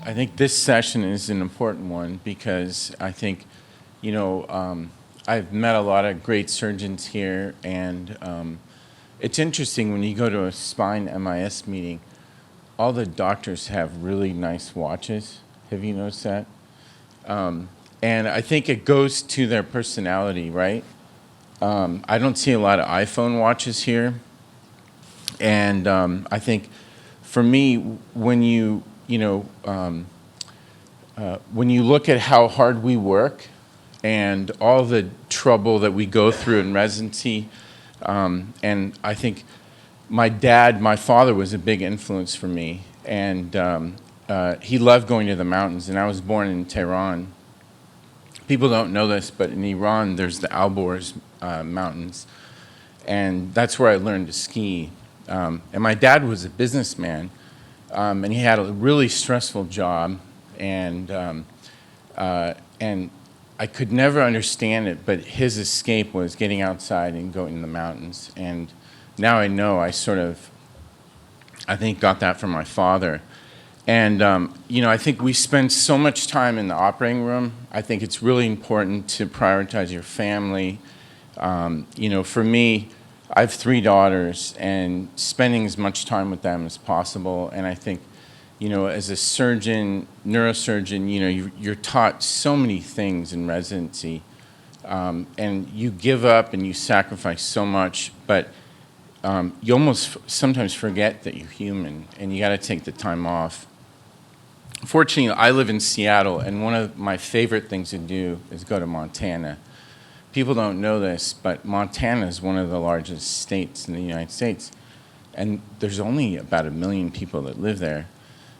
I think this session is an important one because I think, I've met a lot of great surgeons here, and it's interesting when you go to a spine MIS meeting, all the doctors have really nice watches. Have you noticed that? And I think it goes to their personality, right? I don't see a lot of iPhone watches here. And I think for me, when when you look at how hard we work and all the trouble that we go through in residency, and I think my father was a big influence for me, and he loved going to the mountains, and I was born in Tehran. People don't know this, but in Iran, there's the Alborz Mountains, and that's where I learned to ski. And my dad was a businessman, and he had a really stressful job, and I could never understand it, but his escape was getting outside and going in the mountains. And now I know I think got that from my father. And, I think we spend so much time in the operating room. I think it's really important to prioritize your family. For me, I have 3 daughters, and spending as much time with them as possible. And I think, as a surgeon, neurosurgeon, you're taught so many things in residency. And you give up and you sacrifice so much, but you almost sometimes forget that you're human, and you got to take the time off. Fortunately, I live in Seattle, and one of my favorite things to do is go to Montana. People don't know this, but Montana is one of the largest states in the United States, and there's only about 1 million people that live there.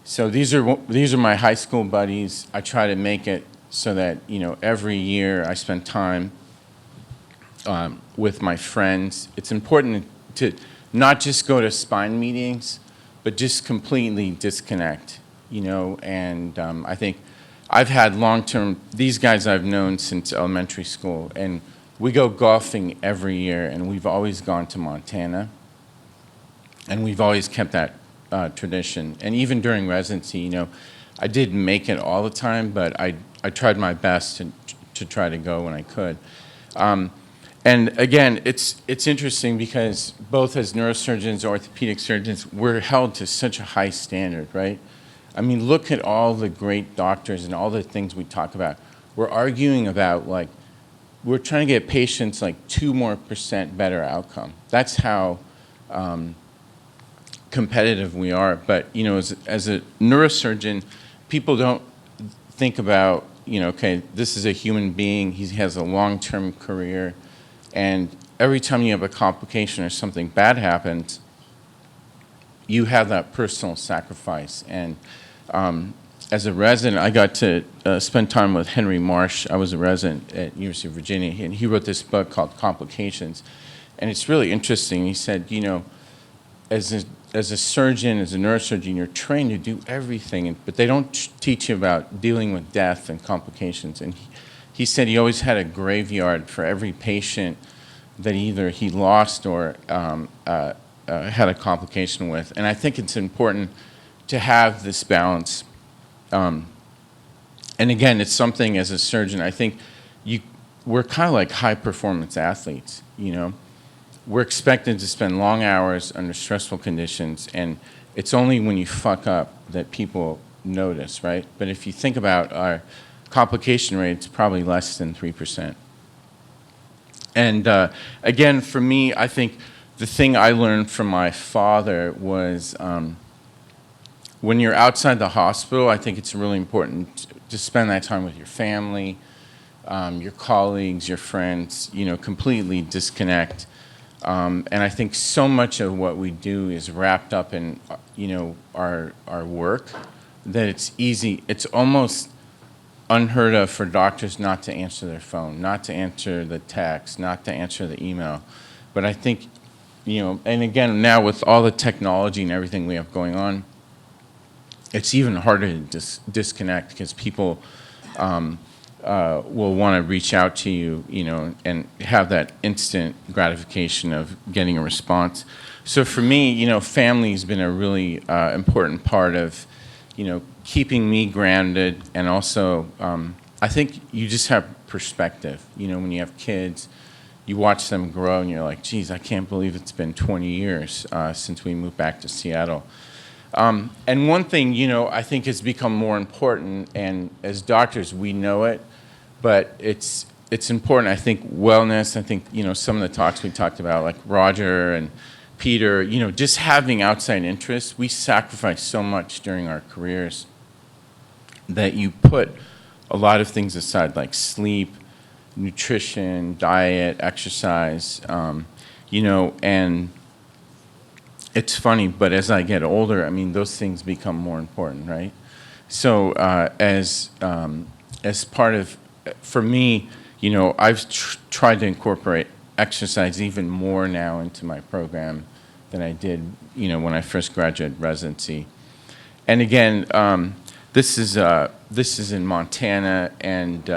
So these are my high school buddies. I try to make it so that every year I spend time with my friends. It's important to not just go to spine meetings, but just completely disconnect. And I think I've had long-term, these guys I've known since elementary school, and we go golfing every year, and we've always gone to Montana, and we've always kept that tradition. And even during residency, I didn't make it all the time, but I tried my best to try to go when I could. And again, it's interesting because both as neurosurgeons, orthopedic surgeons, we're held to such a high standard, right? I mean, look at all the great doctors and all the things we talk about. We're arguing about, we're trying to get patients 2% more better outcome. That's how competitive we are. But, as a neurosurgeon, people don't think about, okay, this is a human being. He has a long-term career. And every time you have a complication or something bad happens, you have that personal sacrifice. And as a resident, I got to spend time with Henry Marsh. I was a resident at University of Virginia, and he wrote this book called Complications. And it's really interesting. He said, as a surgeon, as a neurosurgeon, you're trained to do everything, but they don't teach you about dealing with death and complications. And he said he always had a graveyard for every patient that either he lost or had a complication with. And I think it's important to have this balance. And again, it's something as a surgeon, I think we're kind of like high-performance athletes, We're expected to spend long hours under stressful conditions, and it's only when you fuck up that people notice, right? But if you think about our complication rate, it's probably less than 3%. And again, for me, I think the thing I learned from my father was when you're outside the hospital, I think it's really important to spend that time with your family, your colleagues, your friends, completely disconnect. And I think so much of what we do is wrapped up in, our work, that it's easy. It's almost unheard of for doctors not to answer their phone, not to answer the text, not to answer the email. But I think, and again, now with all the technology and everything we have going on, it's even harder to disconnect because people will want to reach out to you, and have that instant gratification of getting a response. So for me, family's been a really important part of, keeping me grounded, and also I think you just have perspective. When you have kids, you watch them grow, and you're like, geez, I can't believe it's been 20 years since we moved back to Seattle. And one thing, I think has become more important, and as doctors, we know it, but it's important. I think wellness, I think, some of the talks we talked about, like Roger and Peter, just having outside interests. We sacrifice so much during our careers that you put a lot of things aside, like sleep, nutrition, diet, exercise, and it's funny, but as I get older, those things become more important, right? So as part of, for me, I've tried to incorporate exercise even more now into my program than I did, when I first graduated residency. And again, this is in Montana, and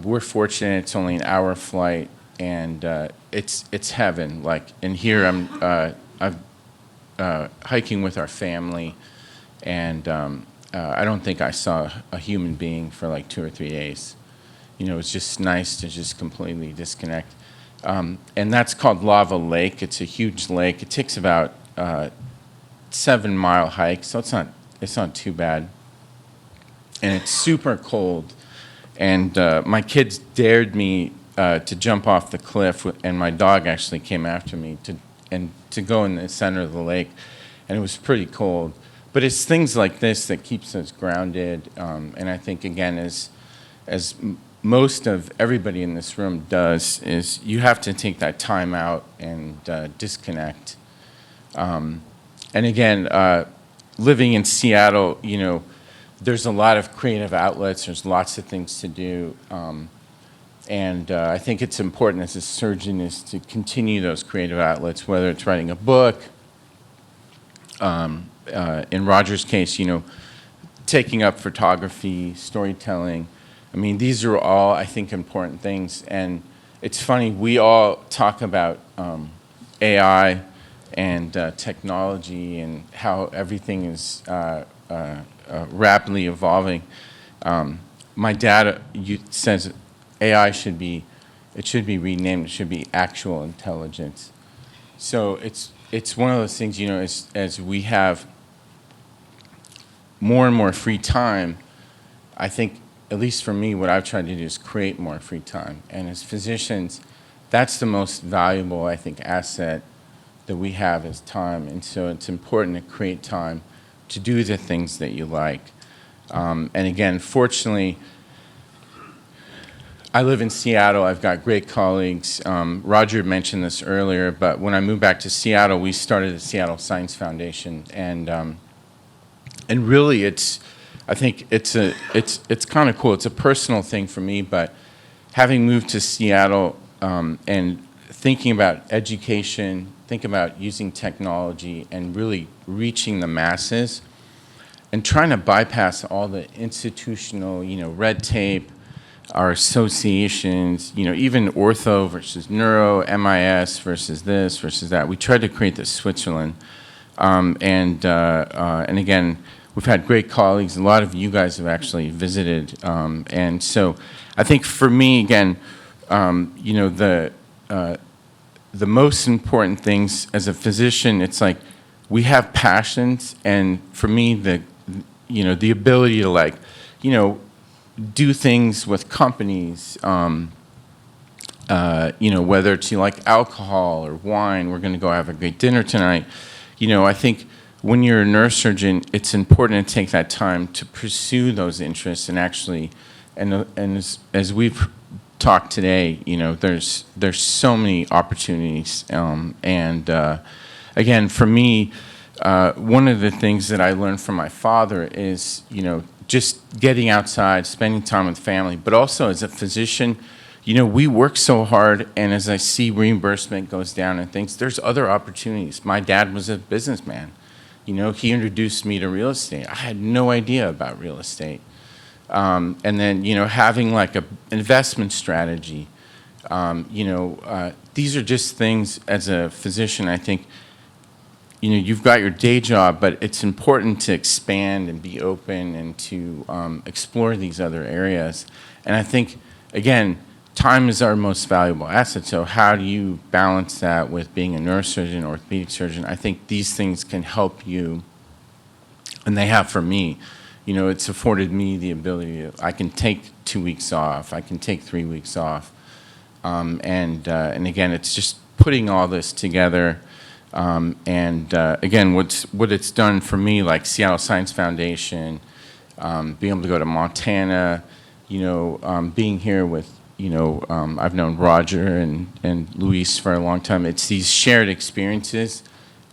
we're fortunate. It's only an hour flight, and it's heaven. And here I'm hiking with our family, and I don't think I saw a human being for like 2 or 3 days. It's just nice to just completely disconnect. And that's called Lava Lake. It's a huge lake. It takes about 7-mile hike, so it's not too bad. And it's super cold. And my kids dared me to jump off the cliff, and my dog actually came after me to go in the center of the lake, and it was pretty cold. But it's things like this that keeps us grounded, and I think, again, as most of everybody in this room does, is you have to take that time out and disconnect. And again, living in Seattle, there's a lot of creative outlets. There's lots of things to do. And I think it's important as a surgeon is to continue those creative outlets, whether it's writing a book, in Roger's case, taking up photography, storytelling. These are all, I think, important things. And it's funny, we all talk about AI and technology and how everything is rapidly evolving. My dad says AI should be renamed. It should be actual intelligence. So it's one of those things, as we have more and more free time, I think, at least for me, what I've tried to do is create more free time. And as physicians, that's the most valuable, I think, asset that we have is time. And so it's important to create time to do the things that you like. And again, fortunately, I live in Seattle. I've got great colleagues. Roger mentioned this earlier, but when I moved back to Seattle, we started the Seattle Science Foundation. And really, I think it's kind of cool. It's a personal thing for me, but having moved to Seattle and thinking about education, think about using technology and really reaching the masses and trying to bypass all the institutional, red tape, our associations, even ortho versus neuro, MIS versus this versus that. We tried to create this Switzerland. And again, we've had great colleagues. A lot of you guys have actually visited. And so I think for me, again, the most important things as a physician, it's like we have passions. And for me, the ability to do things with companies, whether it's like alcohol or wine, we're going to go have a great dinner tonight. I think when you're a neurosurgeon, it's important to take that time to pursue those interests and actually, and as we've talked today, there's so many opportunities. Again, for me, one of the things that I learned from my father is, just getting outside, spending time with family, but also as a physician, we work so hard, and as I see reimbursement goes down and things, there's other opportunities. My dad was a businessman. He introduced me to real estate. I had no idea about real estate. And then, having like an investment strategy. These are just things as a physician, I think, you know, you've got your day job, but it's important to expand and be open and to explore these other areas. And I think, again, time is our most valuable asset. So how do you balance that with being a neurosurgeon, orthopedic surgeon? I think these things can help you, and they have for me. You know, it's afforded me the ability to, I can take 2 weeks off, I can take 3 weeks off. And again, it's just putting all this together. Again, what it's done for me, like Seattle Science Foundation, being able to go to Montana, you know, being here with, you know, I've known Roger and Luis for a long time. It's these shared experiences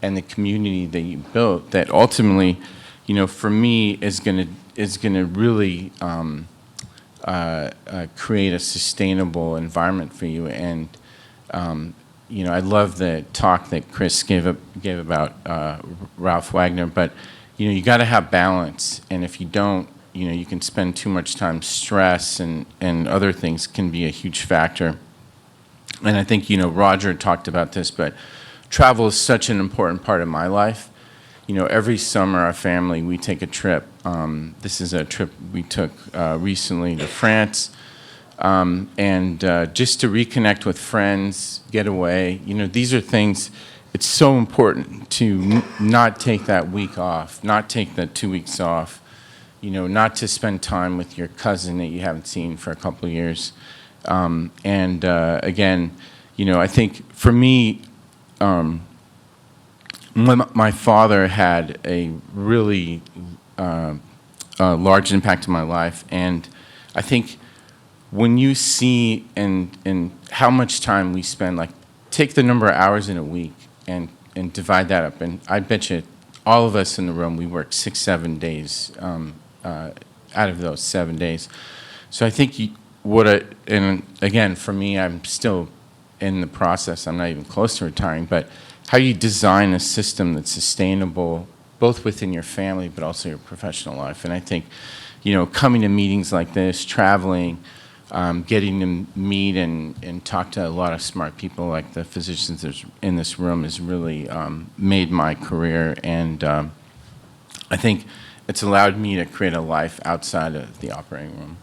and the community that you built that ultimately, you know, for me is gonna really create a sustainable environment for you. And you know, I love the talk that Chris gave about Ralph Wagner. But you know, you got to have balance, and if you don't, you know, you can spend too much time. Stress and other things can be a huge factor. And I think, you know, Roger talked about this, but travel is such an important part of my life. You know, every summer, our family, we take a trip. This is a trip we took recently to France, just to reconnect with friends, get away. You know, these are things, it's so important to not take that week off, not take that 2 weeks off, you know, not to spend time with your cousin that you haven't seen for a couple of years. Again, you know, I think for me, my father had a really large impact on my life, and I think when you see and how much time we spend, like take the number of hours in a week and divide that up, and I bet you all of us in the room, we work 6-7 days out of those 7 days. So I think and again, for me, I'm still in the process, I'm not even close to retiring, but how you design a system that's sustainable, both within your family, but also your professional life. And I think, you know, coming to meetings like this, traveling, getting to meet and talk to a lot of smart people like the physicians in this room has really made my career. And I think it's allowed me to create a life outside of the operating room.